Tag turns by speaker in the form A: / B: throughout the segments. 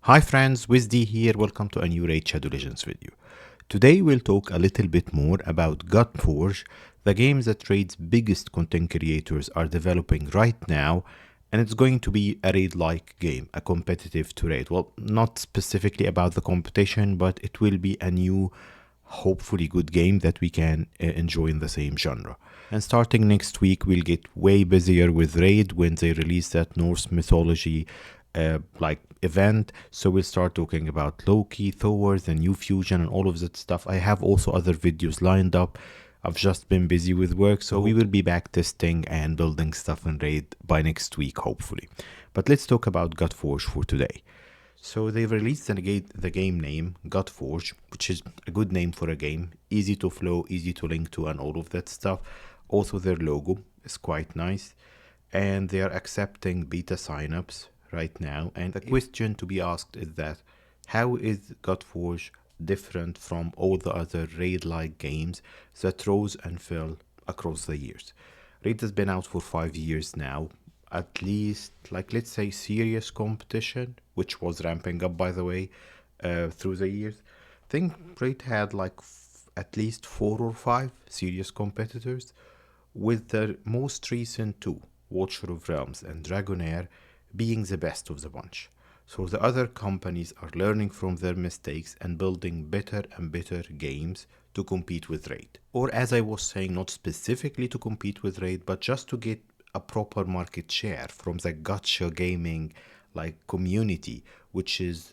A: Hi friends, WizD here. Welcome to a new Raid Shadow Legends video. Today we'll talk a little bit more about GodForge, the game that Raid's biggest content creators are developing right now, and it's going to be a Raid-like game, a competitive to Raid. Well, not specifically about the competition, but it will be a new, hopefully good game that we can enjoy in the same genre. And starting next week, we'll get way busier with Raid when they release that Norse mythology event. So we'll start talking about Loki, Thor, the new fusion, and all of that stuff. I have also other videos lined up. I've just been busy with work, so we will be back testing and building stuff in Raid by next week, hopefully. But let's talk about GodForge for today. So they've released the game name, GodForge, which is a good name for a game. Easy to flow, easy to link to, and all of that stuff. Also, their logo is quite nice. And they are accepting beta signups right now. And the question to be asked is that, how is GodForge different from all the other Raid-like games that rose and fell across the years? Raid has been out for 5 years now. At least, let's say, serious competition, which was ramping up, by the way, through the years. I think Raid had at least 4 or 5 serious competitors, with the most recent two, Watcher of Realms and Dragonair, being the best of the bunch. So the other companies are learning from their mistakes and building better and better games to compete with Raid. Or as I was saying, not specifically to compete with Raid, but just to get a proper market share from the gacha gaming community, which is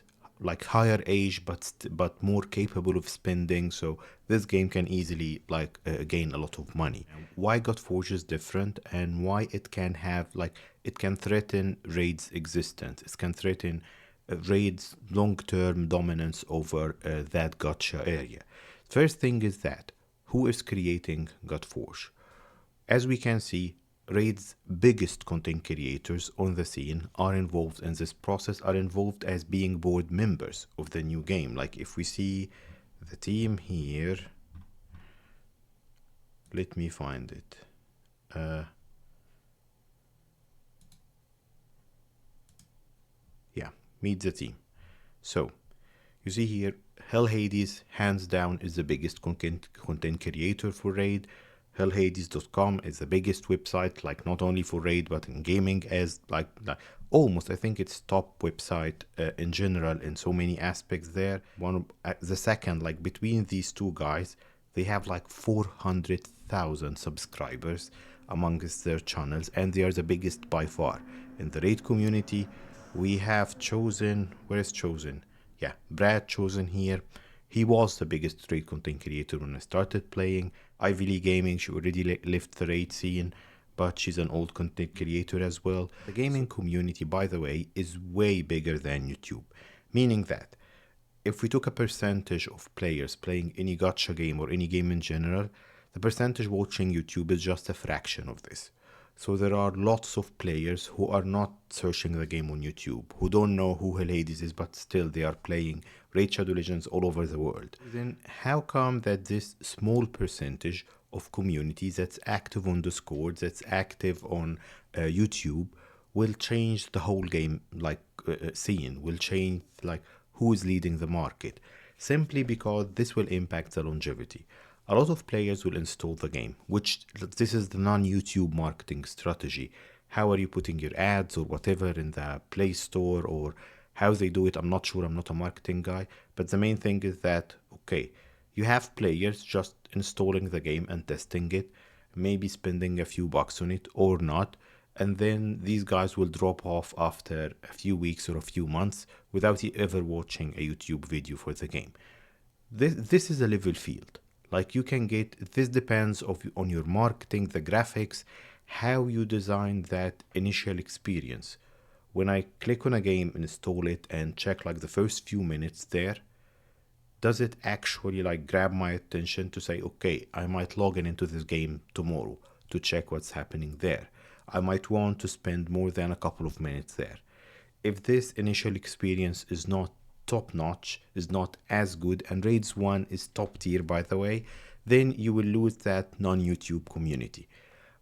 A: higher age but more capable of spending, so this game can easily gain a lot of money. Why GodForge is different, and why it can have it can threaten Raid's existence. It can threaten Raid's long-term dominance over that gacha area. First thing is that, who is creating GodForge? As we can see, Raid's biggest content creators on the scene are involved in this process, are involved as being board members of the new game. Like if we see the team here, let me find it. Yeah, meet the team. So you see here, Hell Hades hands down is the biggest content creator for Raid. Hellhades.com is the biggest website, not only for Raid but in gaming, as almost, I think it's top website in general in so many aspects there. The second, between these two guys, they have 400,000 subscribers amongst their channels, and they are the biggest by far. In the Raid community, we have Chosen. Where is Chosen? Yeah, Brad Chosen here. He was the biggest Raid content creator when I started playing. Ivy League Gaming, she already left the Raid scene, but she's an old content creator as well. The gaming community, by the way, is way bigger than YouTube, meaning that if we took a percentage of players playing any gacha game or any game in general, the percentage watching YouTube is just a fraction of this. So there are lots of players who are not searching the game on YouTube, who don't know who Hell Hades is, but still they are playing Raid Shadow Legends all over the world. Then how come that this small percentage of community that's active on Discord, that's active on YouTube, will change the whole game scene, will change who is leading the market? Simply because this will impact the longevity. A lot of players will install the game, which this is the non-YouTube marketing strategy. How are you putting your ads or whatever in the Play Store, or how they do it? I'm not sure, I'm not a marketing guy. But the main thing is that, okay, you have players just installing the game and testing it, maybe spending a few bucks on it or not. And then these guys will drop off after a few weeks or a few months without ever watching a YouTube video for the game. This is a level field. You can get, this depends on your marketing, the graphics, how you design that initial experience. When I click on a game, install it, and check the first few minutes there, does it actually grab my attention to say, okay, I might log into this game tomorrow to check what's happening there. I might want to spend more than a couple of minutes there. If this initial experience is not top notch, is not as good, and Raids 1 is top tier, by the way, then you will lose that non-YouTube community.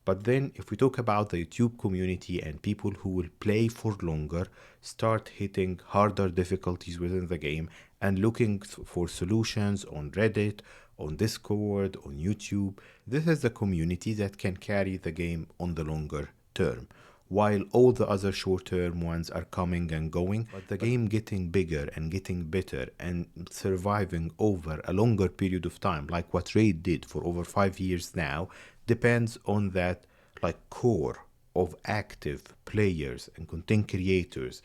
A: But then, if we talk about the YouTube community and people who will play for longer, start hitting harder difficulties within the game and looking for solutions on Reddit, on Discord, on YouTube, this is the community that can carry the game on the longer term. While all the other short-term ones are coming and going, but the game getting bigger and getting better and surviving over a longer period of time, like what Raid did for over 5 years now, depends on that like core of active players and content creators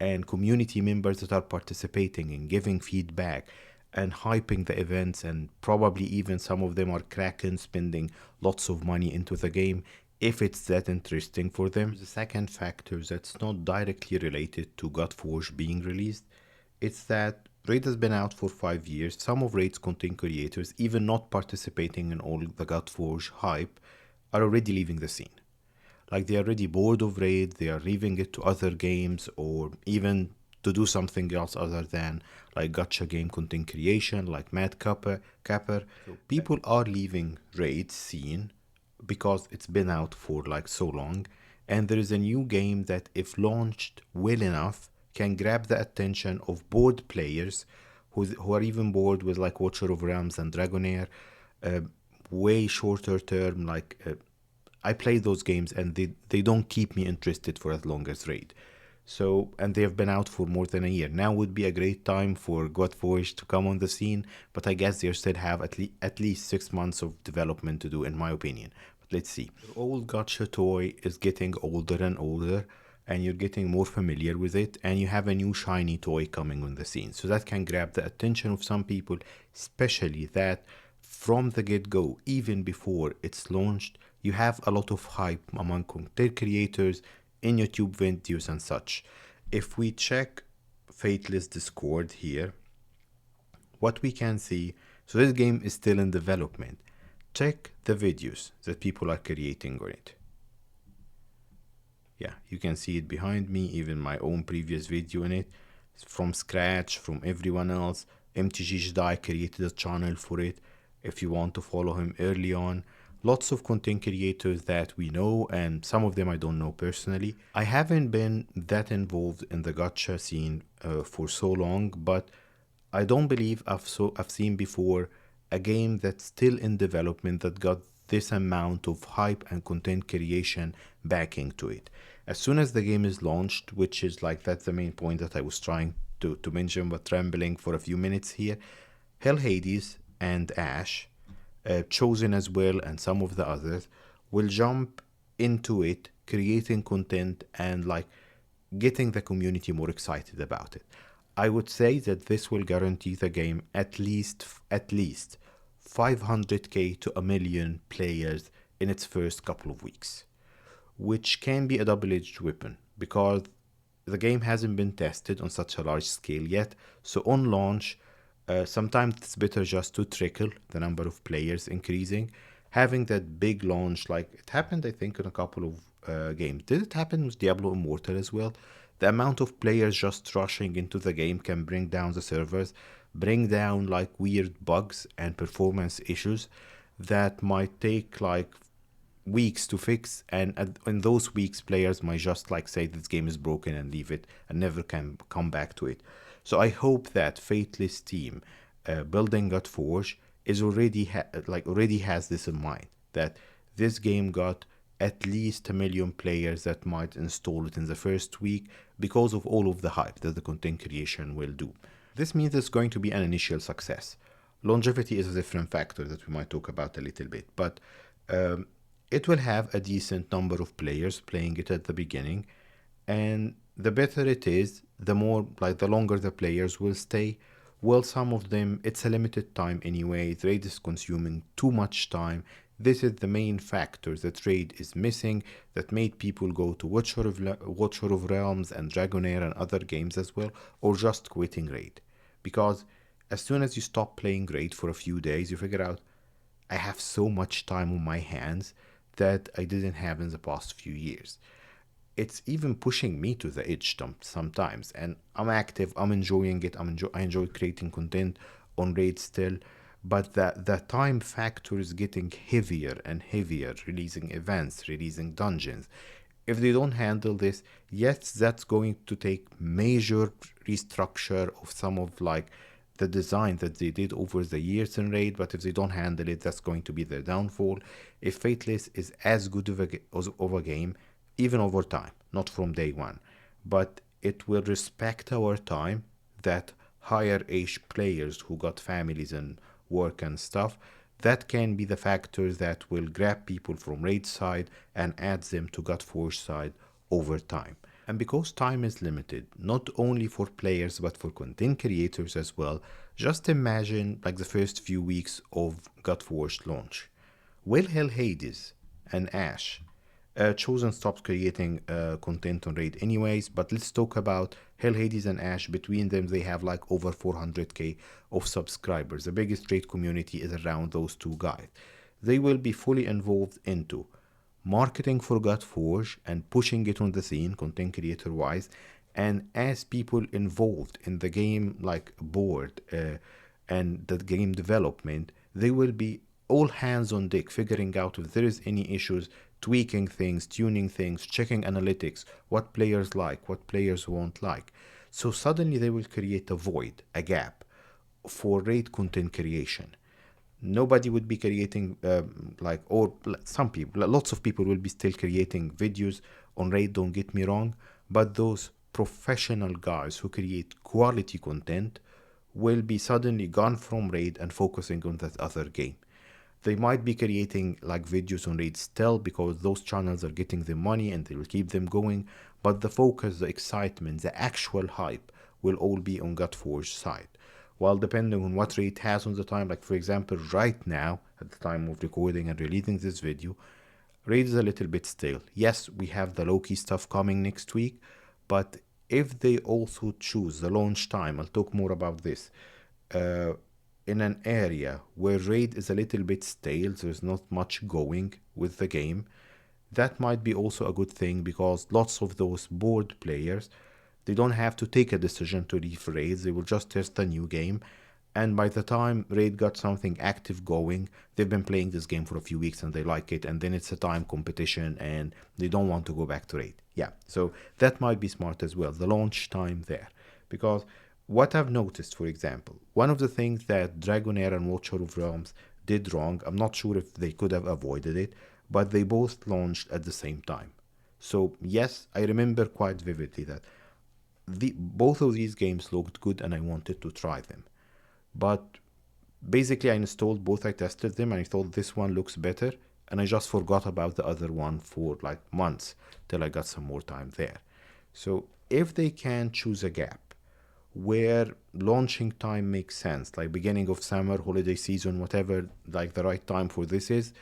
A: and community members that are participating and giving feedback and hyping the events, and probably even some of them are cracking, spending lots of money into the game if it's that interesting for them. The second factor that's not directly related to GodForge being released, it's that Raid has been out for 5 years. Some of Raid's content creators, even not participating in all the GodForge hype, are already leaving the scene. Like they're already bored of Raid, they are leaving it to other games or even to do something else other than like gacha game content creation, like Mad Capper. So people are leaving Raid scene because it's been out for like so long, and there is a new game that, if launched well enough, can grab the attention of bored players who are even bored with like Watcher of Realms and Dragonair, way shorter term. I play those games and they don't keep me interested for as long as Raid. So, and they have been out for more than a year. Now would be a great time for GodForge to come on the scene, but I guess they still have at least 6 months of development to do, in my opinion. But let's see. The old gacha toy is getting older and older, and you're getting more familiar with it, and you have a new shiny toy coming on the scene. So that can grab the attention of some people, especially that from the get-go, even before it's launched, you have a lot of hype among content creators in YouTube videos and such. If we check Fateless Discord here, what we can see, so this game is still in development. Check the videos that people are creating on it. Yeah, you can see it behind me, even my own previous video in it, from scratch, from everyone else. MTG Jedi created a channel for it, if you want to follow him early on. Lots of content creators that we know, and some of them I don't know personally. I haven't been that involved in the gacha scene for so long, but I don't believe I've seen before a game that's still in development that got this amount of hype and content creation backing to it. As soon as the game is launched, which is like, that's the main point that I was trying to mention but trembling for a few minutes here, Hell Hades and Ash, Chosen as well, and some of the others will jump into it, creating content and like getting the community more excited about it. I would say that this will guarantee the game at least 500k to a million players in its first couple of weeks, which can be a double-edged weapon because the game hasn't been tested on such a large scale yet. So on launch, sometimes it's better just to trickle the number of players increasing. Having that big launch, like it happened, I think, in a couple of games. Did it happen with Diablo Immortal as well? The amount of players just rushing into the game can bring down the servers, bring down like weird bugs and performance issues that might take like weeks to fix, and in those weeks players might just like say this game is broken and leave it and never can come back to it. So I hope that Fateless team building GodForge is already has this in mind, that this game got at least a million players that might install it in the first week because of all of the hype that the content creation will do. This means it's going to be an initial success. Longevity is a different factor that we might talk about a little bit, but it will have a decent number of players playing it at the beginning, and the better it is, the more, like the longer the players will stay. Well, some of them, it's a limited time anyway. Raid is consuming too much time. This is the main factor that Raid is missing, that made people go to Watcher of Realms and Dragonair and other games as well, or just quitting Raid. Because as soon as you stop playing Raid for a few days, you figure out, I have so much time on my hands that I didn't have in the past few years. It's even pushing me to the edge sometimes, and I'm active, I'm enjoying it, I enjoy creating content on Raid still, but the time factor is getting heavier and heavier, releasing events, releasing dungeons. If they don't handle this, yes, that's going to take major restructure of some of like the design that they did over the years in Raid, but if they don't handle it, that's going to be their downfall. If Fateless is as good of a game, even over time, not from day one, but it will respect our time that higher age players who got families and work and stuff, that can be the factor that will grab people from Raid side and add them to GodForge side over time. And because time is limited, not only for players but for content creators as well, just imagine like the first few weeks of GodForge launch. Will Hell Hades and Ash Chosen stopped creating content on Raid anyways, but let's talk about Hell Hades and Ash. Between them, they have like over 400k of subscribers. The biggest Raid community is around those two guys. They will be fully involved into marketing for GodForge and pushing it on the scene, content creator wise. And as people involved in the game, like board and the game development, they will be all hands on deck, figuring out if there is any issues, tweaking things, tuning things, checking analytics, what players like, what players won't like. So suddenly they will create a void, a gap for Raid content creation. Nobody would be creating or some people, lots of people will be still creating videos on Raid, don't get me wrong, but those professional guys who create quality content will be suddenly gone from Raid and focusing on that other game. They might be creating like videos on Raid still because those channels are getting the money and they will keep them going, but the focus, the excitement, the actual hype will all be on GodForge side. While depending on what Raid has on the time, like for example right now at the time of recording and releasing this video, Raid is a little bit stale. Yes, we have the Loki stuff coming next week, but if they also choose the launch time, I'll talk more about this, in an area where Raid is a little bit stale, there's not much going with the game, that might be also a good thing because lots of those board players, they don't have to take a decision to leave Raid, they will just test a new game. And by the time Raid got something active going, they've been playing this game for a few weeks and they like it, and then it's a time competition and they don't want to go back to Raid. Yeah, so that might be smart as well, the launch time there. Because what I've noticed, for example, one of the things that Dragonair and Watcher of Realms did wrong, I'm not sure if they could have avoided it, but they both launched at the same time. So yes, I remember quite vividly that both of these games looked good and I wanted to try them. But basically I installed both, I tested them and I thought this one looks better, and I just forgot about the other one for like months till I got some more time there. So if they can choose a gap where launching time makes sense, like beginning of summer, holiday season, whatever, like the right time for this is,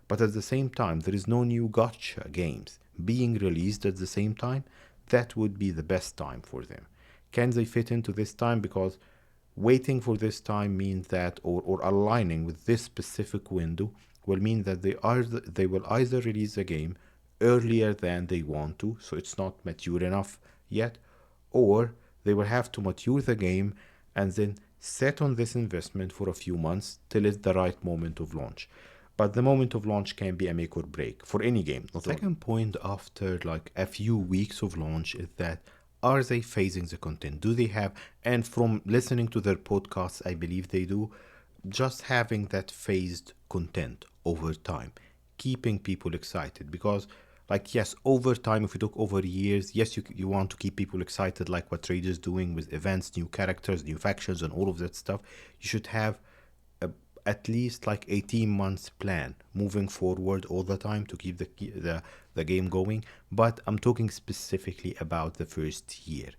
A: but at the same time there is no new gotcha games being released at the same time, that would be the best time for them. Can they fit into this time? Because waiting for this time means that, or aligning with this specific window will mean that they will either release a game earlier than they want to, so it's not mature enough yet, or they will have to mature the game and then set on this investment for a few months till it's the right moment of launch. But the moment of launch can be a make or break for any game. The second point after like a few weeks of launch is that, are they phasing the content? Do they have, and from listening to their podcasts, I believe they do, just having that phased content over time, keeping people excited. Because like, yes, over time, if we took over years, yes, you want to keep people excited like what Raid is doing with events, new characters, new factions, and all of that stuff. You should have at least like 18 months plan moving forward all the time to keep the game going. But I'm talking specifically about the first year.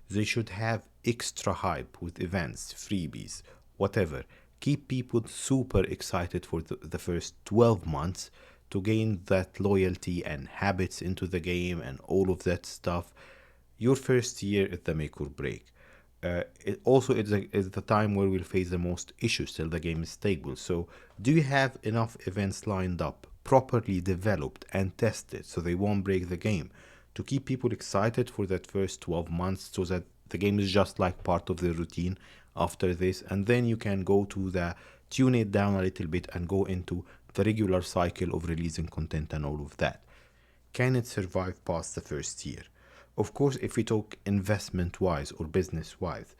A: They should have extra hype with events, freebies, whatever. Keep people super excited for the first 12 months to gain that loyalty and habits into the game and all of that stuff. Your first year is the make or break. It also is the time where we'll face the most issues till the game is stable. So do you have enough events lined up, properly developed and tested so they won't break the game, to keep people excited for that first 12 months so that the game is just like part of the routine after this, and then you can go to the tune it down a little bit and go into the regular cycle of releasing content and all of that? Can it survive past the first year? Of course, if we talk investment wise or business wise,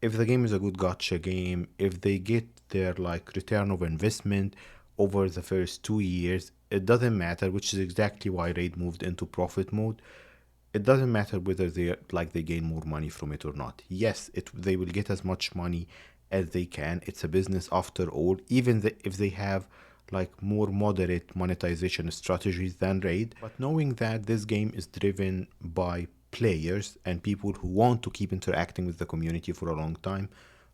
A: if the game is a good gacha game, if they get their like return of investment over the first 2 years, it doesn't matter, which is exactly why Raid moved into profit mode. It doesn't matter whether they gain more money from it or not. Yes, they will get as much money as they can. It's a business after all, even if they have like more moderate monetization strategies than Raid. But knowing that this game is driven by players and people who want to keep interacting with the community for a long time,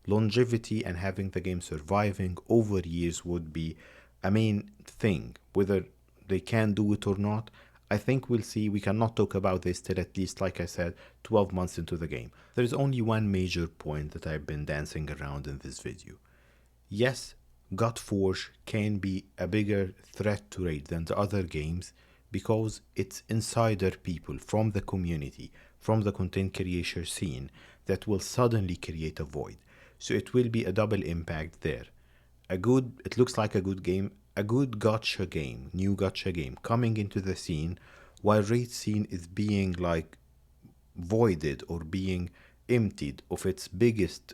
A: longevity and having the game surviving over years would be a main thing. Whether they can do it or not, I think we'll see. We cannot talk about this till at least, like I said, 12 months into the game. There is only one major point that I've been dancing around in this video. Yes, GodForge can be a bigger threat to Raid than the other games because it's insider people from the community, from the content creator scene that will suddenly create a void. So it will be a double impact there. It looks like a good game, a good gacha game, new gacha game coming into the scene while Raid scene is being like voided or being emptied of its biggest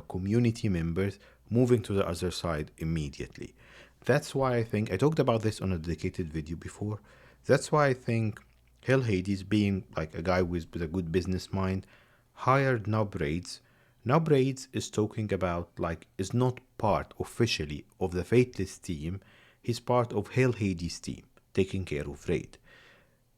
A: community members, moving to the other side immediately. That's why I think I talked about this on a dedicated video before. That's why I think Hell Hades, being like a guy with a good business mind, hired Nub Raids. Nub Raids is talking about like is not part officially of the Fateless team. He's part of Hell Hades team, taking care of Raid.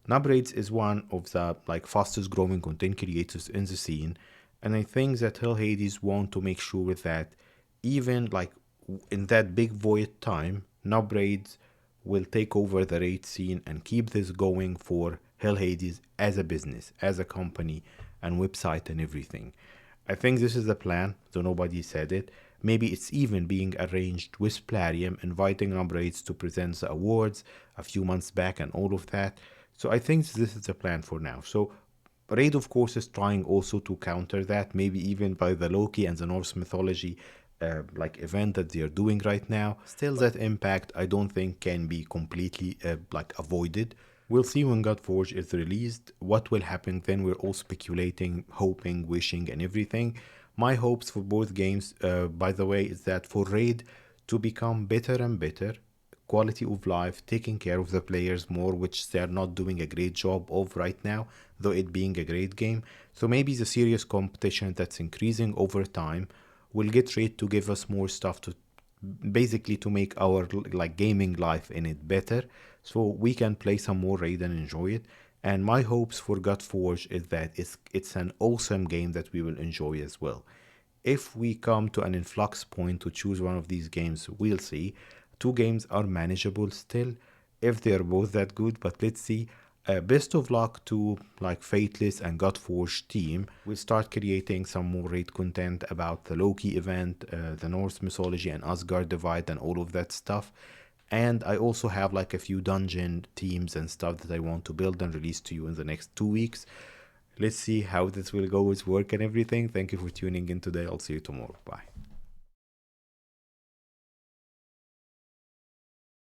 A: Nubraids is one of the like fastest growing content creators in the scene, and I think that Hell Hades want to make sure that even like in that big void time, Nubraids will take over the raid scene and keep this going for Hell Hades as a business, as a company and website and everything. I think this is the plan, though nobody said it. Maybe it's even being arranged with Plarium, inviting Nubraids to present the awards a few months back and all of that. So I think this is the plan for now. So Raid, of course, is trying also to counter that, maybe even by the Loki and the Norse mythology like event that they are doing right now. Still, that impact I don't think can be completely like avoided. We'll see when GodForge is released what will happen then. We're all speculating, hoping, wishing, and everything. My hopes for both games, by the way, is that for Raid to become better and better, quality of life, taking care of the players more, which they're not doing a great job of right now, though it being a great game. So maybe the serious competition that's increasing over time will get Raid to give us more stuff to basically to make our like gaming life in it better, so we can play some more Raid and enjoy it. And my hopes for GodForge is that it's an awesome game that we will enjoy as well. If we come to an influx point to choose one of these games, we'll see. Two games are manageable still if they're both that good, but let's see. Best of luck to like Fateless and GodForge team. We'll start creating some more Raid content about the Loki event, the Norse mythology and Asgard divide and all of that stuff. And I also have like a few dungeon teams and stuff that I want to build and release to you in the next 2 weeks. Let's see how this will go with work and everything. Thank you for tuning in today. I'll see you tomorrow. Bye.